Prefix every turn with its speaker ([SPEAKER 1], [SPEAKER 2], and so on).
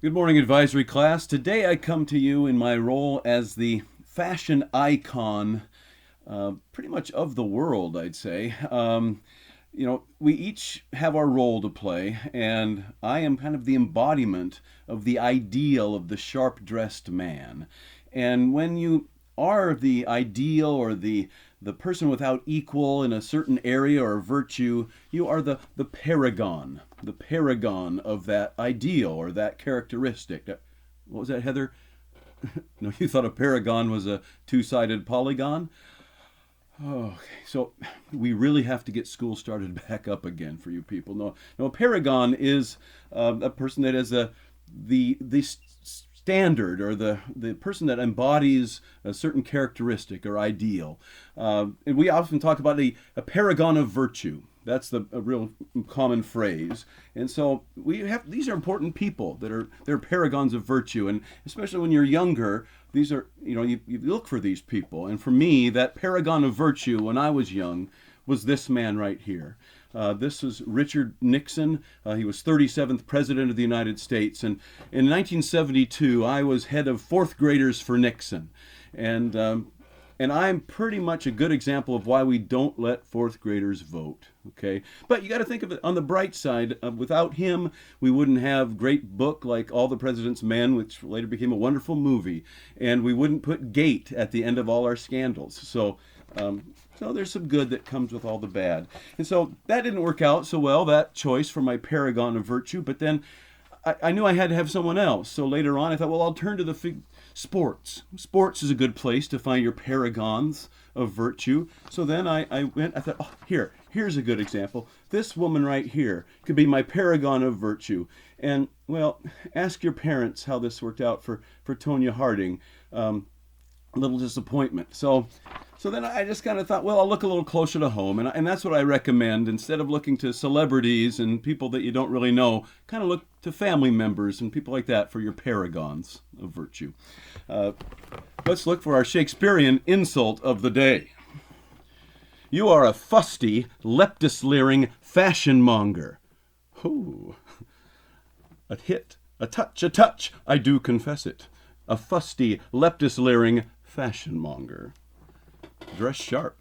[SPEAKER 1] Good morning, advisory class. Today I come to you in my role as the fashion icon, pretty much of the world, I'd say. We each have our role to play, and I am kind of the embodiment of the ideal of the sharp dressed man. And when you are the ideal or the person without equal in a certain area or virtue, you are the paragon of that ideal or that characteristic. What was that, Heather? No, you thought a paragon was a two-sided polygon? Oh, okay. So we really have to get school started back up again for you people. No, a paragon is a person that is the standard or the person that embodies a certain characteristic or ideal. And we often talk about a paragon of virtue. That's a real common phrase. And so these are important people they're paragons of virtue, and especially when you're younger, these are you look for these people. And for me, that paragon of virtue when I was young was this man right here. This is Richard Nixon. He was 37th President of the United States. And in 1972, I was head of fourth graders for Nixon. And I'm pretty much a good example of why we don't let fourth graders vote. Okay, but you got to think of it on the bright side. Without him, we wouldn't have great book like All the President's Men, which later became a wonderful movie, and we wouldn't put Gate at the end of all our scandals. So there's some good that comes with all the bad. And so that didn't work out so well, that choice for my paragon of virtue. But then I knew I had to have someone else. So later on, I thought, well, I'll turn to sports. Sports is a good place to find your paragons of virtue. So then I thought, oh, here's a good example. This woman right here could be my paragon of virtue. And, well, ask your parents how this worked out for Tonya Harding. A little disappointment. So then I just kind of thought, well, I'll look a little closer to home, and that's what I recommend. Instead of looking to celebrities and people that you don't really know, kind of look to family members and people like that for your paragons of virtue. Let's look for our Shakespearean insult of the day. You are a fusty, leptis-leering fashion-monger. Ooh. A hit, a touch, I do confess it. A fusty, leptis-leering fashion-monger. Dress sharp.